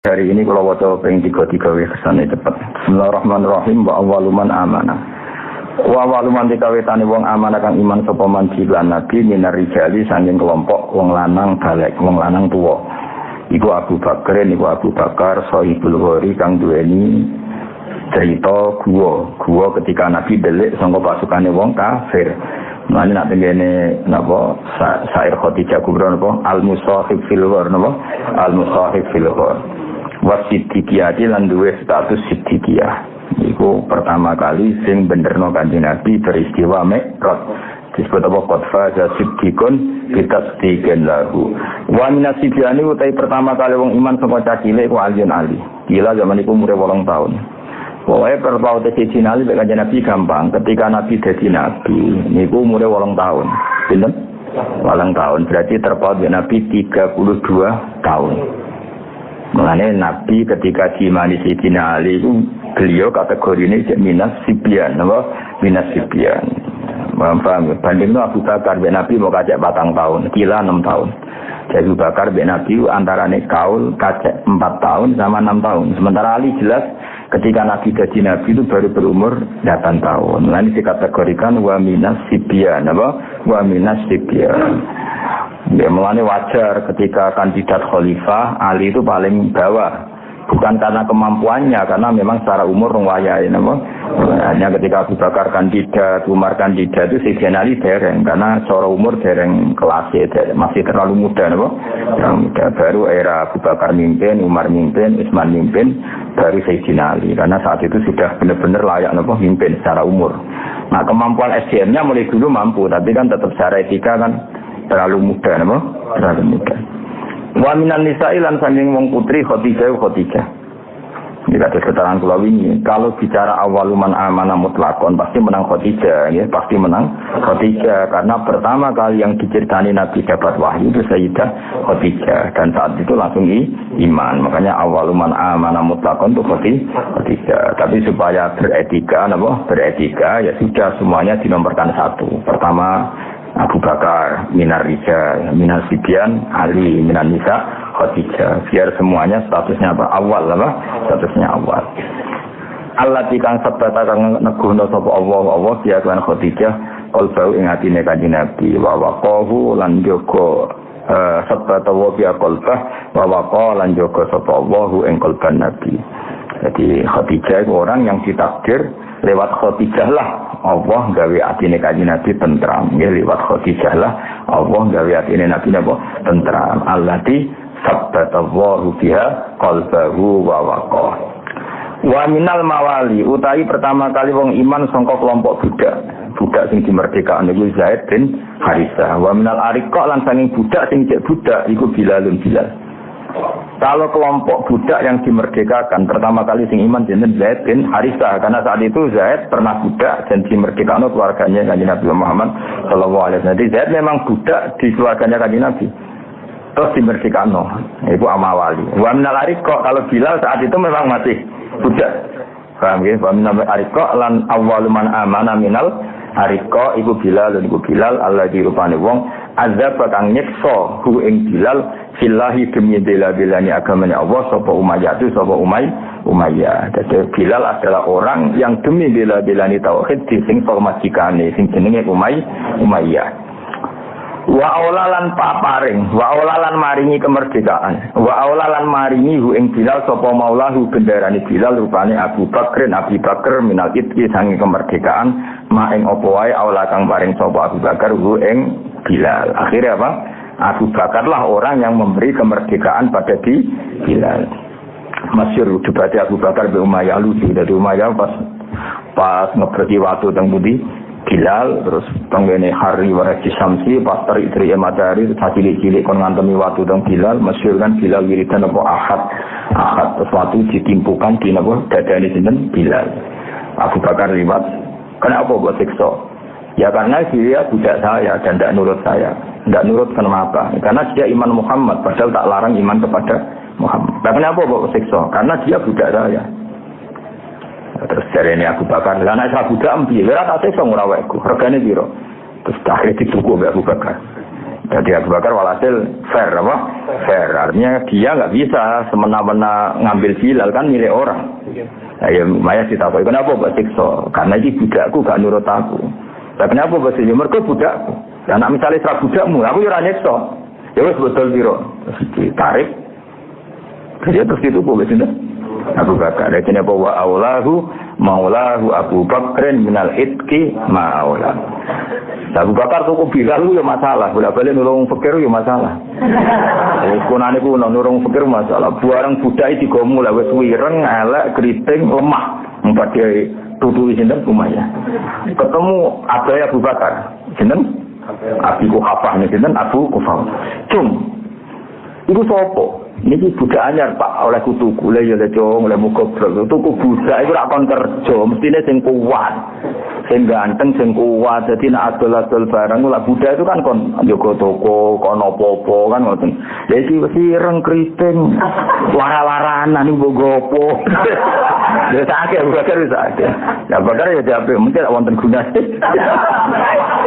Hari ini kalau waca ping 3 kesane cepet. Bismillahirrahmanirrahim wa awwaluman amanah. Wa awwaluman dikawitane wong amanah kang iman sapa man lan nabi minar rijali saking kelompok wong lanang balik, wong lanang tuwa. Iku Abu Bakar Sohibul Ghori kang duweni cerita gua ketika nabi delik saka pasukane wong kafir. Mane nak tengene napa Sa'ir Khadijah kubra napa al-musahib fil ghor napa al-musahib fil ghor. Wasiddiqiyati lan duwe status siddiqiyah. Iku pertama kali sing benerno Kanjeng Nabi peristiwa Mi'raj. Disebut apa qadfa siddiqun bitasdiqin lahu. Wa minasibiyani utai pertama kali wong iman saka cacile iku Ali. Gila zaman iku umure 8 tahun. Pokoknya perpaute siji Ali mek Kanjeng Nabi gampang. Ketika Nabi dadi nabi niku umure 8 tahun. Pinten? 8 tahun. Berarti terpaut Nabi 32 tahun. Mengenai Nabi ketika diimani Sayyidina Ali itu beliau kategori ini minas sibyan, apa? Minas sibyan. Paham? Banding itu Abu Bakar bin Nabi mau kacek 4 tahun, kila 6 tahun. Jadi Abu Bakar bin Nabi antarane kaul kacek 4 tahun sama 6 tahun. Sementara Ali jelas ketika Nabi jadi Nabi itu baru berumur 8 tahun. Nah ini dikategorikan wa minas sibyan, apa? Wa minas sibyan. Ya, mulanya wajar ketika kandidat khalifah Ali itu paling bawah, bukan karena kemampuannya, karena memang secara umur wayahe napa. Hanya ketika Abu Bakar kandidat, Umar kandidat itu Sayyidina Ali dereng, karena secara umur dereng kelasnya masih terlalu muda napa. Baru era Abu Bakar mimpin, Umar mimpin, Utsman mimpin, baru Sayyidina Ali, karena saat itu sudah benar-benar layak napa mimpin secara umur. Nah kemampuan SDM-nya mulai dulu mampu, tapi kan tetap secara etika kan terlalu muda napa? Terlalu muda. Wa minan nisa'i lan saking wong putri Khadijah. Ini kata keterangan kula wingi, kalau bicara awaluman amanah mutlakon pasti menang Khadijah, ya, pasti menang Khadijah karena pertama kali yang diceritani Nabi dapat wahyu itu Sayyidah Khadijah dan saat itu langsung iman. Makanya awaluman amanah mutlakon itu Khadijah. Tapi supaya beretika ya sudah semuanya dinomorkan satu. Pertama Abu Bakar, minar rijal, minar sibyan, Ali, minar nisa, Khadijah. Biar semuanya statusnya apa? Awal apa? Statusnya awal. Allah tikang sabata kang neguhna sapa Allah biar kan Khadijah qalbau ing atine Kanjeng Nabi wa waqahu lan jaga sabata wa biya qalbah wa waqa lan jaga sapa Allah ing qalban Nabi. Jadi Khadijah itu orang yang ditakdir lewat Khadijah lah Allah gawe atine Kanjeng Nabi tentram. Ya lewat Khadijah lah Allah gawe atine Nabi napa tentram. Allati sabbatallahu biha qalbahu wa waqa. Wa minal mawali utawi pertama kali wong iman sangka kelompok budak sing dimerdekakan niku Zaid bin Harisah. Wa minal ariqa lan saking budak sing cek budak iku Bilal. Kalau kelompok budak yang dimerdekakan pertama kali sing iman jeneng Zaid bin Harisah karena saat itu Zaid pernah budak dan dimerdekakan keluarganya Kanjeng Nabi Muhammad sallallahu alaihi wasallam. Jadi Zaid memang budak di keluarganya Kanjeng Nabi. Terus dimerdekakan. Itu amawali. Wa minal ariqa kalau Bilal saat itu memang masih budak. Paham nggih? Wa minal ariqa lan awwaluman amana minal ariqa iku Bilal Allah dirupane wong azab kang nyiksa hu ing Bilal fillahi demi bela-belani agamanya Allah sapa Umayyah. Jadi Bilal adalah orang yang demi bela-belani tauhid dising formajikane sing jenenge Umayyah. Wa aulalan paparing, wa aulalan maringi kemerdekaan. Wa aulalan maringi hu ing Bilal sapa maulahu bendarane Bilal rupane Abu Bakar minal itqi sange kemerdekaan ma ing apa wae aula kang paring sapa Abu Bakar hu ing Bilal. Akhirnya apa? Abu Bakar lah orang yang memberi kemerdekaan pada Bilal. Masyhur debat Abu Bakar bin Umayyah lucu dari Umayyah pas ngeberti waktu teng budi Bilal terus penggene hari warasi samsi pas terik matahari cilik-cilik kon ngantemi waktu teng Bilal. Masyhur kan Bilal wiridan apa ahad terus waktu ditimpukan di napa dadane sinten Bilal. Abu Bakar liwat kenapa kok siksa? Ya karena dia budak saya dan tidak nurut saya. Tidak nurut kenapa? Karena dia iman Muhammad, padahal tak larang iman kepada Muhammad. Tapi kenapa kok siksa? Karena dia budak saya. Terus dari ini Abu Bakar, karena saya budak ambil, ya tak siksa nguraweku, regane piro. Terus akhirnya dituku oleh Abu Bakar. Jadi Abu Bakar walhasil fair apa? Fair. Artinya dia nggak bisa semena-mena ngambil Bilal kan milik orang. Ya Maya ditakoki, kenapa mbok siksa? Karena iki budakku gak nurut aku. Lah kenapa mbok siksa? Mergo budakku. Lah nek misale ra budakmu, aku yo ora nyiksa. Ya wis betul piro. Ditarik. Dia terus itu kok wis Abu Bakar. Jadi apa wa aulahu maulahu Abu Bakrin minal itqi ma'aulah. Abu Bakar tuku Bilal yo masalah, bolak-balik nulung fakir yo masalah. Kunane ku nulung fakir masalah. Barang budak digomu lah wis wireng, elek, kriting, lemah. Empat dia tutuki sinten Umayyah. Ketemu Abu Bakar. Sinten? Abi Kuhafah sinten Abu Kuhafah. Cung. Iku sapa? Niki budak anyar Pak oleh kutuku le ya le cung le mugobrol. Tuku budak iku rak kon kerja, mestine sing kuat. Sing ganteng sing kuat. Dadi nek adol-adol barang lak budak itu kan kon njogo toko, kon apa-apa kan ngoten. Lah iki wis ireng kriting. Wara-waranan iku gopo. Ya sakit Bakar wis sakit. Ya Bakar ya diambil mungkin wonten gunane.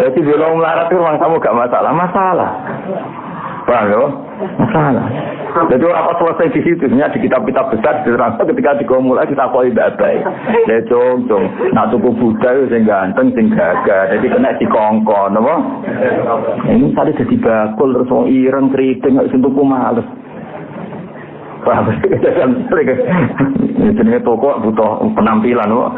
Dadi belum melarat itu orang kamu gak masalah. Paham ya? Masalah. Jadi orang selesai di situ, di kitab-kitab besar diterangkan ketika mulai kita koi babai. Ya cung, nak tuku budaya sing ganteng, sing gagah, jadi kena dikongkon, apa? Ini tadi jadi bakul terus wong ireng keriting nggak sentuhku males. Paham? Jenenge toko butuh penampilan, kok.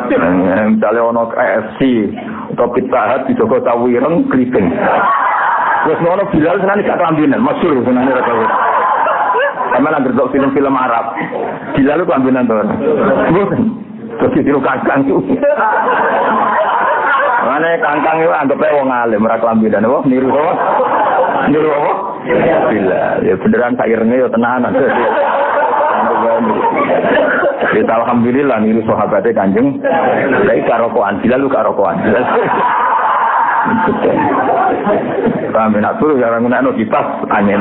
Misalnya ono KFC atau Pizza Hut dijogo tawireng keriting. Terus ngono Bilal senane gak kelambinan, masyhur senane ra tau. Sama nang ngerti film-film Arab. Bilal ku kelambinan to. Mboten. Terus ditiru kangkang ku. Mane kangkang itu anggape wong alim ora kelambinan apa niru apa? Niru apa? Bilal. Ya beneran sak irenge ya tenanan. Kita alhamdulillah niru sahabate Kanjeng. Lha karo rokokan Bilal lu karo rokokan. Kami nak suruh jarang guna kipas angin.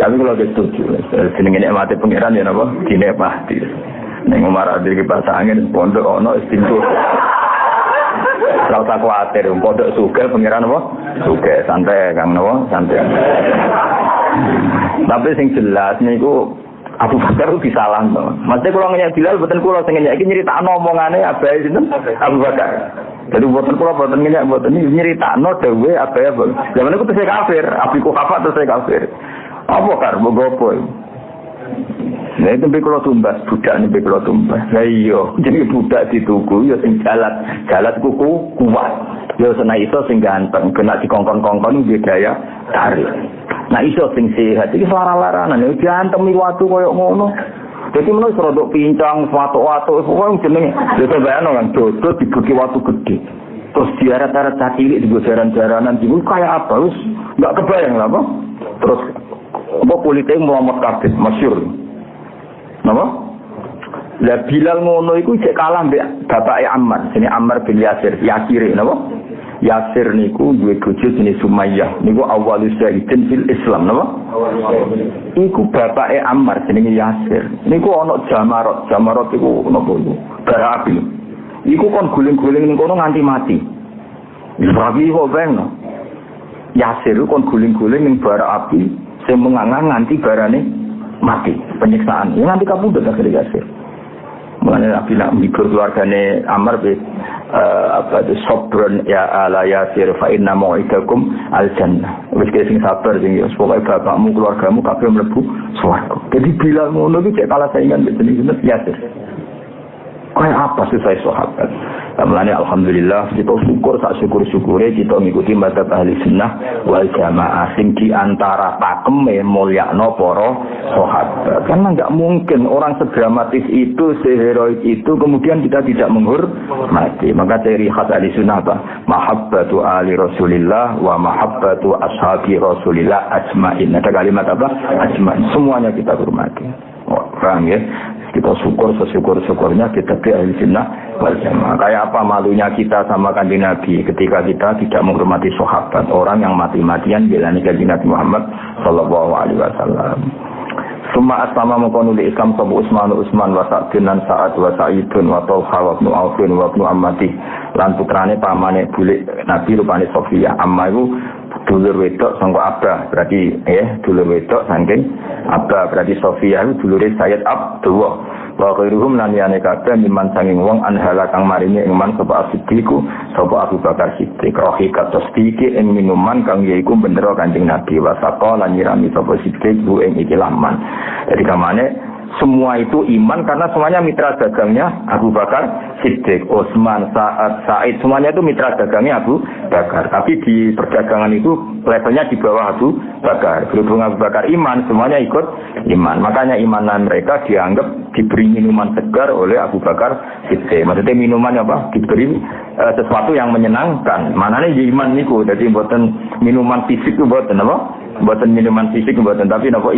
Tapi kalau setuju, seneng ini mati pengiran ya napa? Dine pasti. Neng Umar adir kipas angin pondok ono istintu. Kalau tak khawatir, pondok suka pengiran apa? Suka santai kang napa? Santai. Tapi sing jelas niku Abu Bakar itu disalahno. Maksudnya kalau ngeyak Bilal boten kula sing ngeyak iki nyritakno omongane abahe sinten? Abu Bakar. Jadi boten kula boten ngeyak boten nyritakno dhewe abahe. Zaman iku tesih kafir, Abi Kuhafah tesih kafir. Apa kar bogopo. Nah itu kula tumbas, budak niku kula tumbas. Lah iya, jenenge budak dituku ya sing jalat kuku kuat. Ya senai iso sing ganteng, kena dikongkon-kongkon iki gaya tarik. Nah iso sing sehat iki lara-laranan ya diantemi watu koyo ngono. Dadi menawa rodok pincang watu-watu wong jenenge ya bayangno kan dodot dibuki watu gede. Terus diarat-arat cilik di jaran-jaranan iku kaya apa wis enggak kebayang lah apa. Terus apa kulite Muhammad kabeh masyhur. Napa? Lah Bilal ngono iku cek kalah mbek bapake Ammar, jenenge Ammar bin Yasir, Yasir napa? Yasir niku duwe bojo jenenge Sumayyah. Niku awalus syahidin fil Islam napa? Iku bapake Ammar jenenge Yasir. Niku ana Jamarot. Jamarot iku napa iku? Bara api. Iku kon guling-guling ning kono nganti mati. Rabi kok bengno. Yasir kon guling-guling ning bara api sing mengangang nganti barane mati. Penyiksaan. Ya nganti kapundhut akhire Yasir. Mulane Nabi nak mikir keluargane Ammar be apa itu sabrun ya ala Yasir fa inna mau'idakum al-jannah. Wis sing sabar sing ya pokoke bapakmu keluargamu kabeh mlebu swarga. Jadi bila ngono iki cek kalah saingan mbek jeneng Yasir. Kayak apa sih saya sahabat? Mulane alhamdulillah kita syukur sak syukur-syukure kita ngikuti mazhab ahli sunnah wal jamaah sing di antara pakeme mulyakno para sahabat. Karena enggak mungkin orang sedramatis itu, seheroik itu kemudian kita tidak menghormati. Maka ciri khas ahli sunnah apa? Mahabbatu ali Rasulillah wa mahabbatu ashabi Rasulillah ajmain. Ada kalimat apa? Ajmain. Semuanya kita hormati. Paham ya? Kita syukur sesyukur-syukurnya kita di ahli sunnah wal jamaah. Kayak apa malunya kita sama kanjeng Nabi ketika kita tidak menghormati sahabat, orang yang mati-matian belani kanjeng Nabi Muhammad sallallahu alaihi wasallam. Summa aslama mengkono di Islam sabu Utsman wa Sa'dun lan Sa'ad wa Sa'idun wa Talha wa Ibnu Aufin wa Ibnu Ammati lan putrane pamane bulik Nabi rupane Sofia. Amma iku dulur wedok sangko Abah, berarti dulur wedok saking Abah, berarti Sofia itu dulure Sayyid Abdullah. Wa ghairuhum lan liyane kabeh miman sanging wong anhala kang maringi iman sapa Siddiqu sapa Abu Bakar Siddiq rohi kados iki ing minuman kang yaiku bendera Kanjeng Nabi wa saqa lan nyirami sapa Siddiq bu ing iki laman. Jadi kamane semua itu iman karena semuanya mitra dagangnya Abu Bakar Siddiq, Utsman, Sa'ad, Sa'id, semuanya itu mitra dagangnya Abu Bakar. Tapi di perdagangan itu levelnya di bawah Abu Bakar. Berhubung Abu Bakar iman, semuanya ikut iman. Makanya imanan mereka dianggap diberi minuman segar oleh Abu Bakar Siddiq. Maksudnya minuman apa? Diberi sesuatu yang menyenangkan. Manane iman niku. Jadi mboten minuman fisik itu mboten apa? Mboten minuman fisik mboten, tapi napa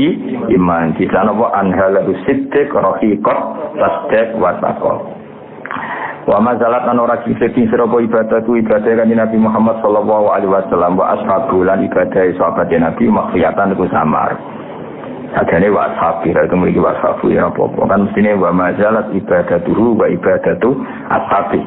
iman. Di sana apa anhalahu siddiq rahiqat tasdiq wa taqwa. Wa mazalat an ora kisih sira ibadah Kanjeng Nabi Muhammad sallallahu alaihi wasallam wa ashabu lan ibadah sahabat Nabi makhfiyatan ku samar. Adane wa ashabi itu mriki wa ashabu ya apa kan mestine wa mazalat ibadatuhu wa ibadatu ashabi.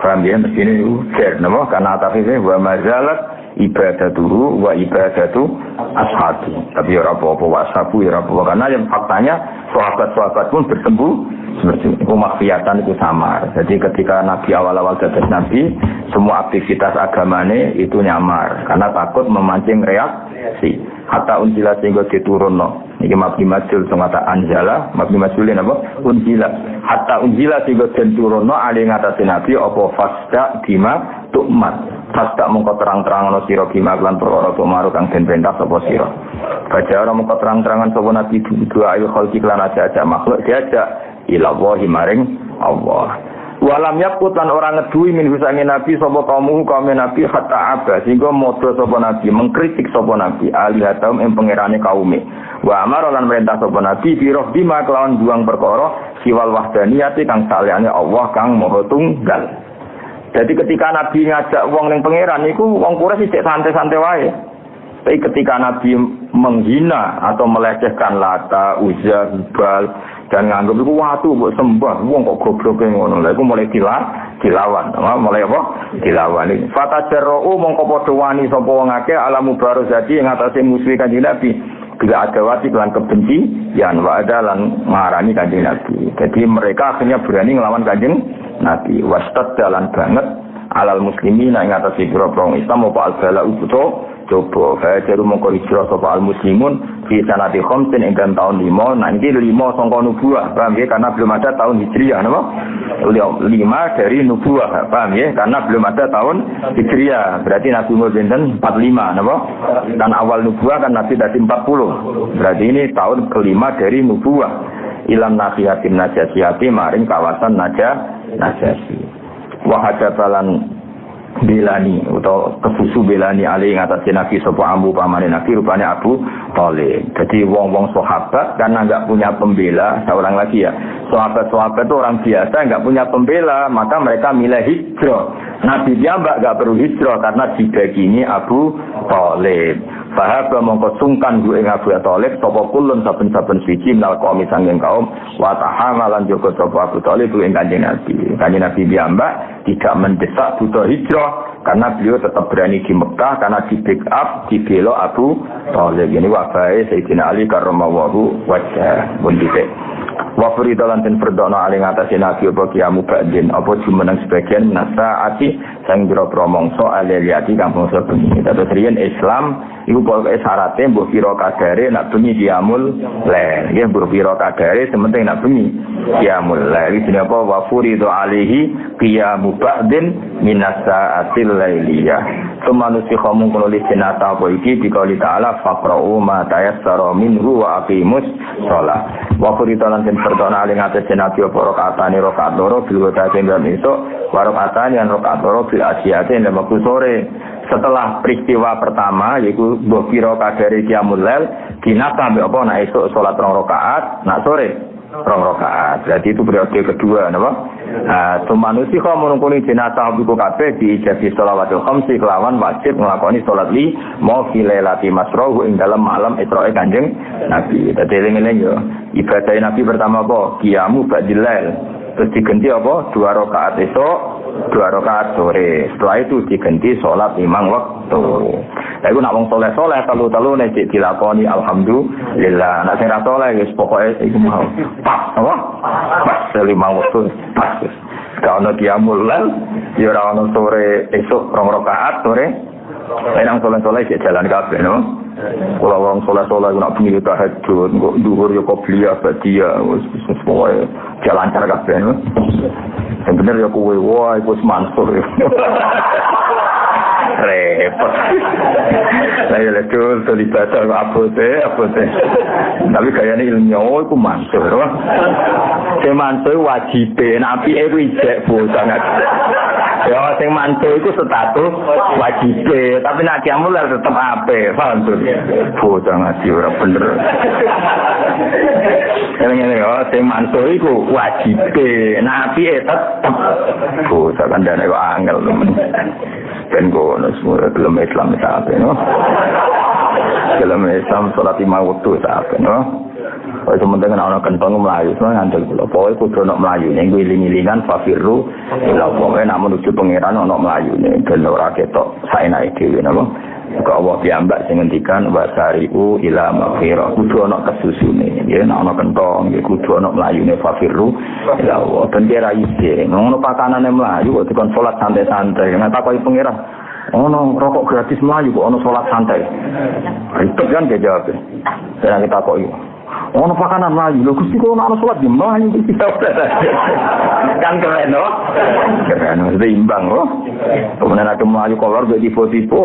Paham ya mestine share napa karena atafe wa mazalat ibadatuhu wa ibadatu ashabi. Tapi ya apa-apa wasabu ya apa karena yang faktanya sahabat-sahabat pun bersembuh seperti itu makhfiyatan itu samar. Jadi ketika Nabi awal-awal dados Nabi, semua aktivitas agamane itu nyamar karena takut memancing reaksi. Hatta unjila sehingga diturunno. Niki mabni majul sangata anjala, mabni majulin apa? Unjila. Hatta unjila sehingga diturunno ali ngatasi Nabi apa fasda bima tukmat. Fasda mongko terang-terangan sira bima lan perkara tumaru kang den perintah sapa sira. Baca ora mongko terang-terangan sapa Nabi dua ayu khalqi lan aja makhluk diajak ila wahi maring Allah. Walam yakut lan orang ngedui min husange Nabi sapa kaum Nabi hatta aba sehingga modho sapa Nabi mengkritik sapa Nabi alihatum ing pangerane kaume. Wa amara lan perintah sapa Nabi biroh bima kelawan buang perkara siwal wahdaniyati kang saliyane Allah kang maha tunggal. Jadi ketika Nabi ngajak wong ning pangeran niku wong Quraisy sik santai-santai wae. Tapi ketika Nabi menghina atau melecehkan Lata, Uzza, Hubal dan nganggep iku watu mbok sembah, wong kok gobloke ngono. Lha iku mulai dilawan, mulai apa? Dilawan. Fatajarru mongko padha wani sapa wong akeh alamu barozati ing atase musuh Kanjeng Nabi. Bila ada wati lan kebencian wa ada lan marani Kanjeng Nabi. Jadi mereka akhirnya berani ngelawan Kanjeng Nabi. Wastad dalan banget alal muslimin ing atase pira-pira Islam apa al-bala ubuto coba fajaru mongko hijrah sapa al-muslimun di sanati khamsin ing tahun 5. Nah ini 5 sangka nubuwah, paham ya? Karena belum ada tahun Hijriah, napa? 5 dari nubuwah, paham ya? Karena belum ada tahun Hijriah. Berarti Nabi umur pinten 45, napa? Dan awal nubuwah kan Nabi tadi 40. Berarti ini tahun kelima dari nubuwah. Ilam nasihatin najasiyati maring kawasan najasi. Wa hadabalan belani atau kefusu belani ali ngatasi Nabi sapa ambu pamane Nabi rupane Abu Thalib. Jadi wong-wong sahabat karena enggak punya pembela, seorang lagi ya. Sahabat-sahabat itu orang biasa enggak punya pembela, maka mereka milih hijrah. Nabi dia enggak perlu hijrah karena dibagini Abu Thalib. Sahabat mongko sungkan gue ing Abu Thalib sapa kulun saben-saben suci nal kaum sanging kaum wa tahamalan joko sapa Abu Thalib ing Kanjeng Nabi. Kanjeng Nabi piyambak tidak mendesak butuh hijrah karena beliau tetap berani di Mekah karena di backup dibela Abu Thalib. Ini wafahe Sayyidina Ali karramallahu wajhah bundite. Wa furidalan ten perdono aling atase Nabi apa kiamu ba'din apa jumeneng sebagian nasaati sang boro-boro mongso aliyati kang mongso bengi. Terus riyen Islam iku pokoke syaraté mbok pira kadare nak bengi kiamul lail. Nggih mbok pira kadare sementing nak bengi kiamul lail. Iki apa wa furidu alihi qiyamu ba'din minasaatil lailiyah. Semanusi kamu kalau lihat apa iki dikauli ta'ala faqra'u ma tayassara minhu wa aqimus shalah. Wa furitalan den pertona aling atase Nabi apa rakaatane rakaat loro bil wadate dalam esuk wa rakaatane lan rakaat loro bil asyiate dalam waktu sore. Setelah peristiwa pertama yaitu mbok pira kadare qiyamul lail dinata mbek apa nek esuk salat 2 rakaat nak sore 2 rakaat. Berarti itu periode kedua napa? Manusia kau menungkuni jenazah buku kabeh di jadi sholawatul khamsi kelawan wajib ngelakoni sholat li mau filelati masrohu ing dalam malam Isra'i Kanjeng Nabi. Tadi eling-eling yo ibadah Nabi pertama apa? Qiyamu ba'dil lail. Terus diganti apa? 2 rakaat esuk 2 rakaat sore. Setelah itu diganti salat 5 waktu. Lah iku nak wong saleh-saleh telu-telu nek dilakoni alhamdulillah. Nek sing ra saleh wis pokoke iku mau. Pas apa? Pas 5 waktu. Pas. Kalau qiyamul lail ya ora ono sore esuk 2 rakaat sore. Nang soleh-soleh cek jalan kabeh no. Kalau wong soleh-soleh nak bengi tahajud, kok dhuwur ya qobliyah badiah wis pokoke jalan cara kabeh no. Sing bener ya kowe wae iku mansur. Repot. Saya letul terlibat apa-apa. Tapi kayaknya ilmiah iku mansur. Sing mansur wajib nabi iku ijek sangat. Ya sing mantu itu status wajib, tapi nak kiamul tetap ape, paham tuh? Bocah ngaji ora bener. Ngene ya sing mantu iku wajib, nabi tetep bocah kandhane kok angel temen. Ben kono semua belum Islam sape no. Belum Islam salat 5 waktu sape no. Kalau sementara ana kentong melayu, ngandel kula. Pokoke kudu ana melayu ning iling-ilingan fafirru ila pokoke nak menuju pangeran ana melayu ning ben ora ketok saenake dhewe napa. Kok Allah piyambak sing ngendikan wasari'u ila maghfirah. Kudu ana kesusune. Ya nek ana kentong ya kudu ana melayune fafirru ila Allah. Ben kira ide. Ngono pakanane melayu kok dikon salat santai-santai. Nek takoki pangeran ono rokok gratis melayu kok ono salat santai. Itu kan dia jawab. Saya kita kok ono pakanan melayu lho Gusti kok ono salat di melayu kan keren no keren wis imbang loh kemudian ada melayu kolor jadi tipe-tipe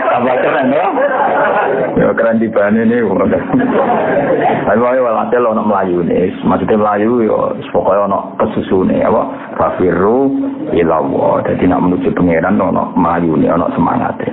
tambah keren no ya keren di bane ini tapi walhasil ono melayu nih maksudnya melayu ya pokoknya ono kesusune apa fafirru ilallah jadi nak menuju pangeran ono melayu nih ono semangatnya.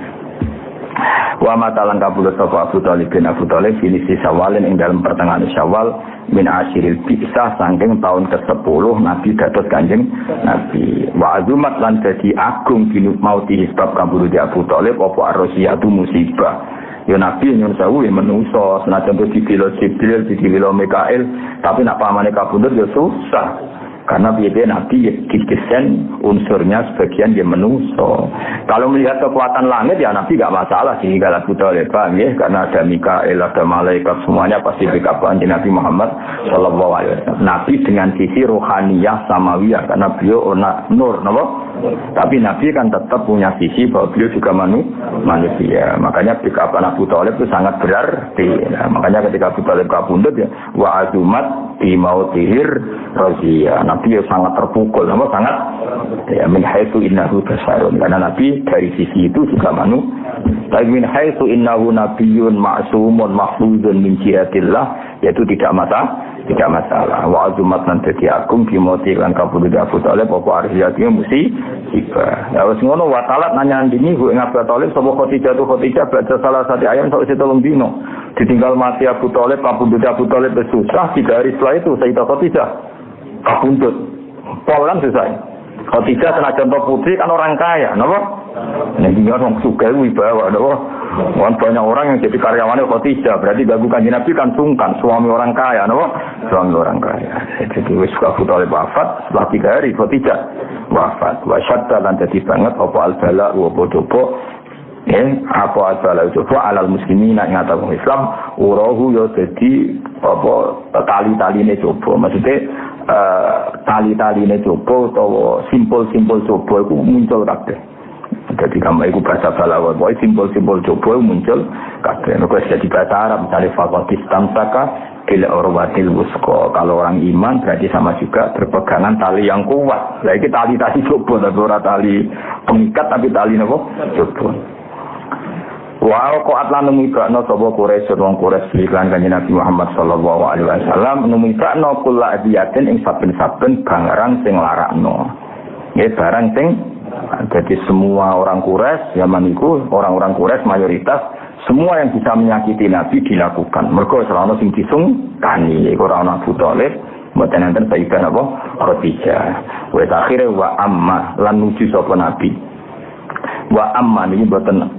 Wa matalan kabulus sapa Abu Thalib bin Abu Thalib ini si Syawalin ing dalam pertengahan Syawal min asyiril bi'sah saking tahun ke-10 Nabi dados Kanjeng Nabi. Wa azumat lan dadi agung binut mauti sebab kabulu di Abu Thalib apa arrosiyatu musibah. Ya Nabi nyun sewu ya menungso senajan dibilo Jibril dibilo Mikail tapi nak pamane kabundut ya susah. Karena biaya Nabi kikisen unsurnya sebagian dia menungso. Kalau melihat kekuatan langit ya Nabi gak masalah sih kalau Abu Thalib paham ya karena ada Mikael ada malaikat semuanya pasti backup Nabi Muhammad sallallahu alaihi wasallam. Nabi dengan sisi rohaniyah samawiyah karena beliau nur napa? Tapi Nabi kan tetap punya sisi bahwa beliau juga manusia. Makanya backup Abu Thalib itu sangat berarti. Nah, makanya ketika Abu Thalib kabundut ya wa azumat bi mautihir razia. Nabi ya sangat terpukul, sangat ya min haitsu innahu basarun karena Nabi dari sisi itu juga tapi min haitsu innahu nabiyyun ma'sumun mahfuzun min jihatillah yaitu tidak masalah wa azumat lan dadi agung bimoti lan kabudut Abu Thalib apa ariyatnya musibah ya wis ngono wa talat nanya ndini gue Abu Thalib sapa Khadijah baca salah satu ayat sak setulung dino ditinggal mati Abu Thalib kabudut Abu Thalib susah 3 hari setelah itu Sayyidah Khadijah kabundut polan selesai Khadijah senajan putri kan orang kaya napa nek dia orang sugih wibawa napa banyak orang yang jadi karyawannya Khadijah berarti ganggu Kanjeng Nabi kan sungkan suami orang kaya napa suami orang kaya jadi wis Abu Thalib wafat setelah 3 hari Khadijah wafat wa syadda lan dadi banget apa al-bala wa bodopo apa al-bala coba alal muslimin ing atas Islam urahu yo dadi apa tali-taline coba maksudnya tali-taline coba utawa simpul-simpul coba iku muncul kabeh. Jadi gambar itu bahasa Balawa, boy simpul-simpul coba muncul kabeh. Nek wis dadi bahasa Arab misalnya faqatis tamsaka bil urwatil wusqa. Kalau orang iman berarti sama juga berpegangan tali yang kuat. Lah iki tali-tali coba ora tali pengikat tapi tali napa? Coba. Wa qad lan numibakno sapa Quraisy wong Quraisy iklan Kanjeng Nabi Muhammad sallallahu alaihi wasallam numibakno kula adiyatin ing saben-saben barang sing larakno. Ya barang sing jadi semua orang Quraisy zaman itu orang-orang Quraisy mayoritas semua yang bisa menyakiti Nabi dilakukan. Mergo selama sing disungkani iku ora ana Abu Thalib mboten enten Sayyidah apa Khadijah. Wa akhire wa amma lan nuju sapa Nabi. Wa amma niki mboten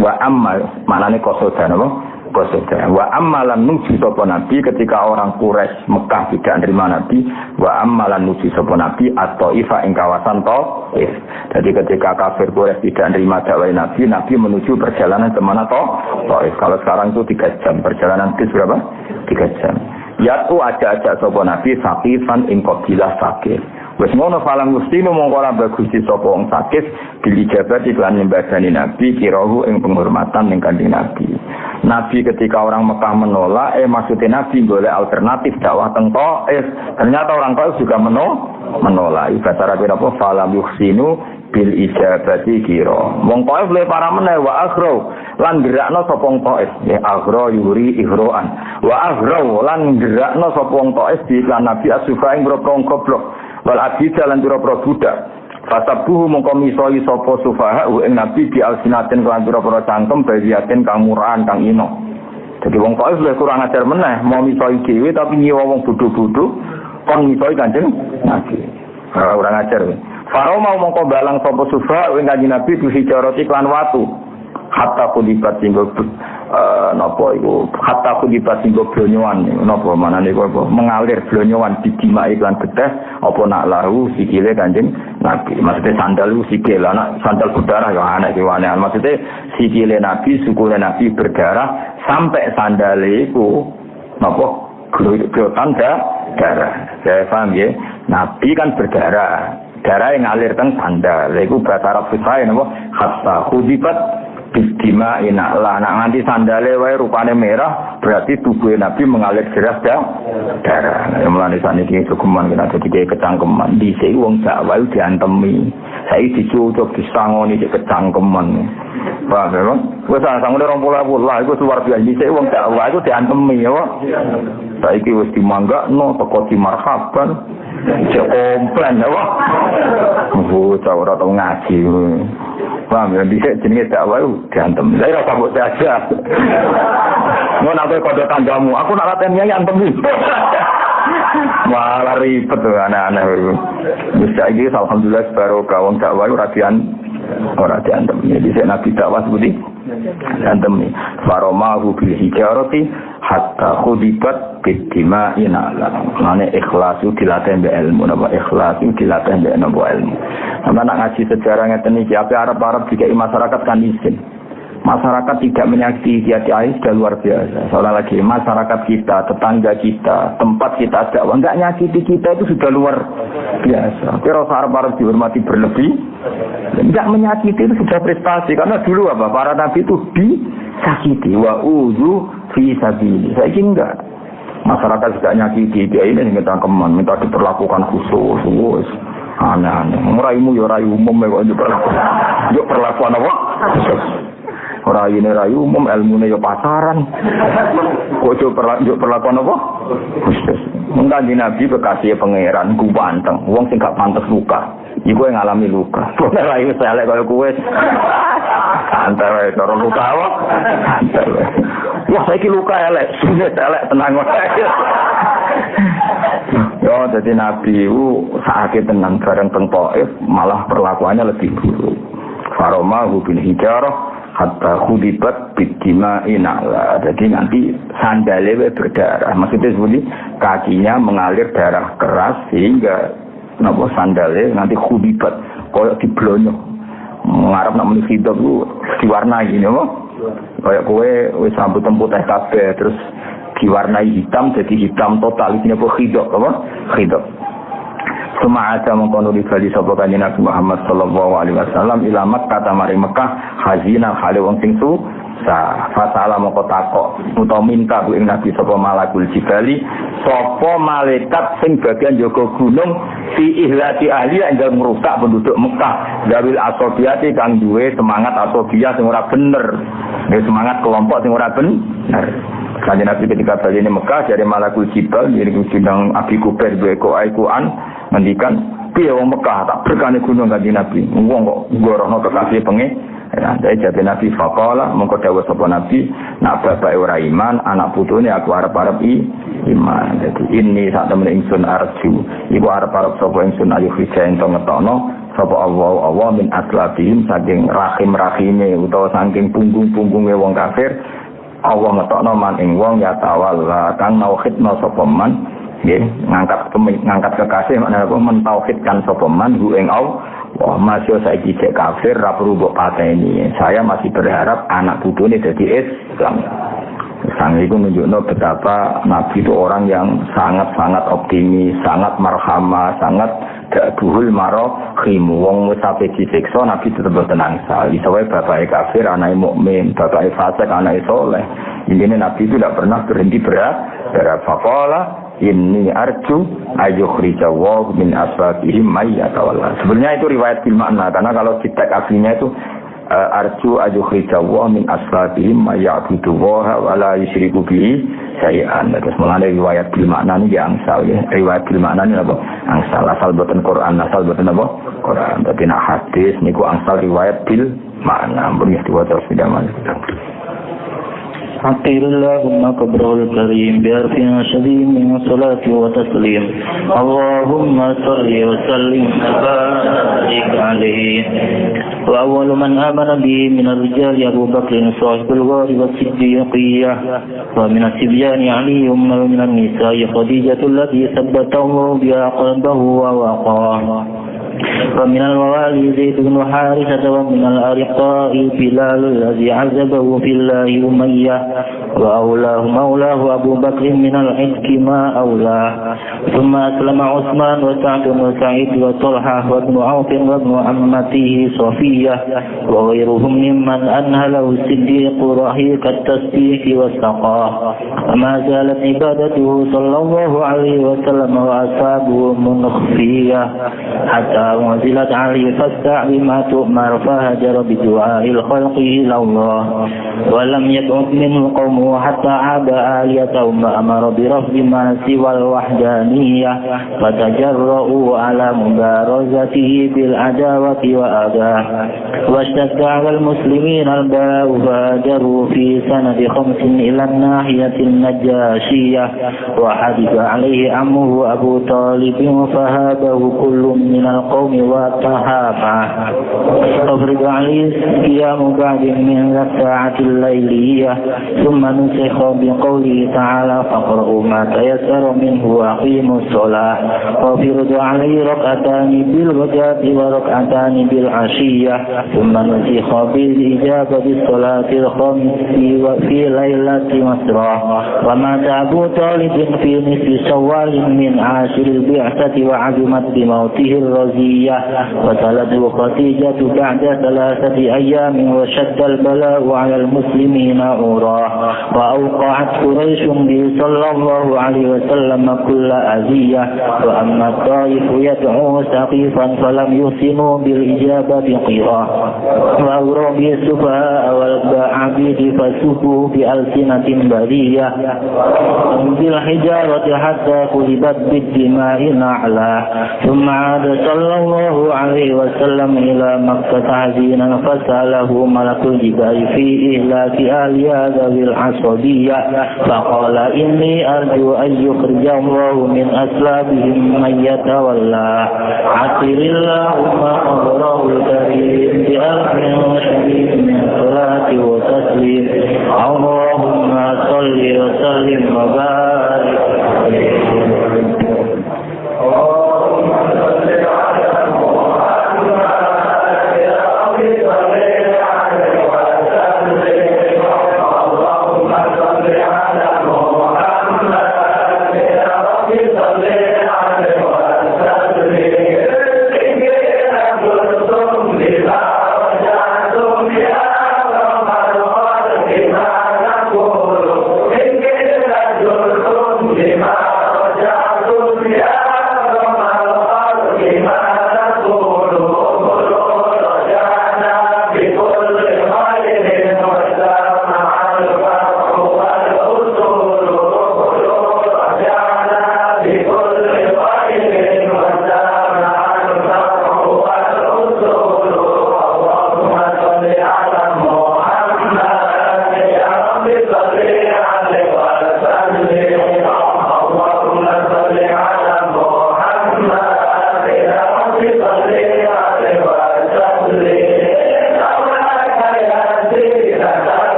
wa amma maknane kosodan apa Qasada. Wa ammalan nuji sapa nabi ketika orang Quraisy Mekah tidak nerima nabi, wa ammalan nuji sapa nabi atau ifa ing kawasan Thaif. Jadi ketika kafir Quraisy tidak nerima dakwah nabi, nabi menuju perjalanan ke mana Thaif. Kalau sekarang itu 3 jam perjalanan bis berapa? 3 jam. Yatu ajak-ajak sapa nabi Saqifan ing qabilah Saqif. Wes ngono falang mustino mongko ora bagus sapa wong Saqif dilijabat iklan nyembadani nabi kirahu ing penghormatan ning kanjeng nabi. Nabi ketika orang Mekah menolak, maksudnya Nabi boleh alternatif dakwah teng Thaif. Ternyata orang Thaif juga menolak. Bahasa Arab apa? Falam yuhsinu bil ijabati kira. Wong Thaif le para meneh wa aghro lan gerakno sapa wong Thaif. Ya aghro yuri ihroan. Wa aghro lan gerakno sapa wong Thaif di iklan Nabi asufa ing wong goblok. Wal abida lan pira-pira budak. Fasabuhu mongko misoi sapa sufaha ing nabi di alsinaten kelan pira-pira cangkem bayiaten kang murahan kang ino. Jadi wong Thaif luwih kurang ajar meneh, mau misoi dhewe tapi nyewa wong bodho-bodho kon misoi Kanjeng Nabi. Kurang ajar. Faro mau mongko balang sapa sufaha ing Kanjeng Nabi di hijarati kelan watu. Hatta kulibat singgo napa iku hatta kulibat singgo blonyoan napa manane kok mengalir blonyoan didima iklan geteh apa nak lahu sikile Kanjeng Nabi maksudnya sandal sikil anak sandal berdarah ya anak kiwane maksudnya sikile Nabi sukule Nabi berdarah sampai sandale iku napa glotan darah saya paham ya Nabi kan berdarah darah yang ngalir teng sandal iku bahasa Arab Fusai napa hatta kulibat Bistima ina lah nak nganti sandale wae rupane merah berarti tubuh Nabi mengalir deras darah. Yang melani saniki hukuman kena dadi kecangkeman. Dhisik wong dakwah diantemi. Saiki dicucuk disangoni cek kecangkeman. Paham ya? Wis sangone 20 lah iku luar biasa. Dhisik wong dakwah iku diantemi ya. Saiki wis dimanggakno teko di marhaban. Cek komplain ya. Oh, ora tau ngaji. Paham ya, bisa jenis dakwah diantem. Saya rasa buat saja. Mau nak kode tanggamu, aku nak latihannya yang temu. Malah ribet tuh anak-anak itu. Bisa ini, alhamdulillah baru kawan dakwah orang diantem. Jadi saya nabi dakwah seperti diantem. Faromahu bil hijarati hatta khudibat bidima inala. Mana ikhlasu dilatih be ilmu, napa ikhlasu dilatih be napa ilmu. Sampai nak ngaji sejarah ngeten iki, ape Arab-Arab dikai masyarakat kan izin. Masyarakat tidak menyakiti kiai sudah luar biasa. Soalnya lagi masyarakat kita, tetangga kita, tempat kita dakwah enggak nyakiti kita itu sudah luar biasa. Tapi Arab-Arab dihormati berlebih, enggak menyakiti itu sudah prestasi. Karena dulu apa? Para nabi itu disakiti. Wa uzu fi sabili. Saya enggak. Masyarakat juga nyakiti dia ini minta keman, minta diperlakukan khusus. Aneh-aneh. Raimu ya rai umum kok yo perlakuan apa? Rai ini rai umum, ilmune yo pasaran. Kok yo perlakuan apa? Khusus. Mengkaji Nabi bekasih pangeran ku panteng. Wong sing gak pantes luka. Iku yang ngalami luka. Ora rai elek kaya kowe. Santai wae karo luka apa? Santai wae. Wah saiki luka elek, sunet elek tenang wae. Yo jadi Nabi itu sakit tenang bareng teng Thaif malah perlakuannya lebih buruk. Faromahu bil hijarah hatta khudibat bidima inala. Jadi nanti sandalnya berdarah. Maksudnya seperti kakinya mengalir darah keras sehingga napa sandalnya nanti khudibat koyok diblonyo. Ngarep nak menulis hidup itu diwarnai napa? Kayak kowe wis rambut putih kabeh terus diwarnai hitam jadi hitam total ini apa khidok apa khidok semua ada mengkono di bali sapa kanjeng Nabi Muhammad sallallahu alaihi wasallam ila Makkah tamari Mekah hazina hale wong sing susah fasala moko takok utawa minta ku ing Nabi sapa malakul jibali sapa malaikat sing bagian jaga gunung fi ihlati ahli enggal ngrusak penduduk Mekah gawil asobiati kang duwe semangat asobia sing ora bener semangat kelompok sing ora bener. Kanjeng Nabi ketika bali ini Mekah dari Malakul Jibal jadi sidang Abi Kubair beko Aiquan ngendikan piye wong Mekah tak berkane gunung Kanjeng Nabi wong kok ngorono kekasih pengen dari jawab Nabi faqala mengko dawuh sapa Nabi nak bapak ora iman anak putune aku arep-arep iman jadi ini sak temen ingsun arju iku arep-arep sapa ingsun ayu hija ento ngetono sapa Allah min aslabihim saking rahim-rahime utawa saking punggung-punggunge wong kafir Allah ngetokno man ing wong ya tawalla kang nauhidna sapa man nggih ngangkat kekasih maknane apa mentauhidkan sapa man hu ing Allah. Wah, masih saiki cek kafir ra perlu mbok pateni. Saya masih berharap anak putune dadi Islam. Sang itu menunjukkan betapa Nabi itu orang yang sangat-sangat optimis, sangat marhamah, sangat gak buhul marahim. Wong sampai disiksa Nabi tetap tenang sekali. Soalnya bapaknya kafir, anaknya mukmin, bapaknya fasik, anaknya soleh. Intinya Nabi itu tidak pernah berhenti berharap. Faqala inni arju ayyukhrijawahu min asbabihim mayyatawalla. Sebenarnya itu riwayat bil makna, karena kalau kita aslinya itu arju ayyukhrijawahu min asbabihim mayya'budu wa la yusyriku bihi syai'an. Terus mengenai riwayat bil makna ini angsal ya. Riwayat bil makna ini apa? Angsal asal boten Quran, asal boten apa? Quran. Tapi nak hadis niku angsal riwayat bil makna. Mbok diwaca sedaman. عطير اللهم قبره الكريم بألف شديد من صلاة وتسليم اللهم صل وسلم وبارك عليه وأول من آمن به من الرجال أبو بكر صاحب الغار والصديقية ومن الصبيان علي ومن النساء خديجة التي ثبته بها قلبه ووقاه ومن الموالي زيد بن حارثة ومن الأرقاء بلال الذي عذبه في الله أمية وأولاه مولاه أبو بكر من العتق ما أولاه ثم أسلم عثمان وسعد بن سعيد وطلحة وابن عوف وابن عمته صفية وغيرهم ممن أنهله الصديق رحيق التصديق والسقاه وما زالت عبادته صلى الله عليه وسلم وأصحابه منخفية حتى ونزلت عليه فاستع بما تؤمر فهجر بدعاء الخلق إلى الله ولم يبعد منه قومه حتى عاب آليتهم وأمر برفض ما سوى الوحدانية فتجرؤوا على مبارزته بالعداوة وأذاه واشتد على المسلمين البلاء فهاجروا في سنة 5 إلى الناحية النجاشية وحدث عليه عمه أبو طالب فهابه كل من القوم وتهافى أفرض عليه قيام بعد من الساعة الليلية ثم نسخ بقوله تعالى فاقرؤوا ما تيسر منه وأقيموا الصلاة وفرض عليه ركعتان بالغداة وركعتان بالعشية ثم نسخ بالإجابة بالصلاة الخمس في ليلة مسرى ومات أبو طالب في نصف شوال من عاشر البعثة وعزمت بموته الرزية وتلده خديجة بعد 3 أيام وشد البلاء على المسلمين أوراه وأوقعت قريش به صلى الله عليه وسلم كل أذية وأما الطائف يدعو سقيفا فلم يحسنوا بالإجابة قراه وأوروا به السفهاء والعبيد فسبوا بألسنة برية بالحجارة حتى قلبت بالدماء نعلا ثم عاد صلى الله عليه وسلم إلى مكة حزينا فسأله ملك الجبال في إهلاك آل هذا بالعصبية فقال إني أرجو أن يخرج الله من أسلابهم من يتولى عسر اللهم قبره الكريم بألف شديد من صلاة وتسليم اللهم صل وسلم وبارك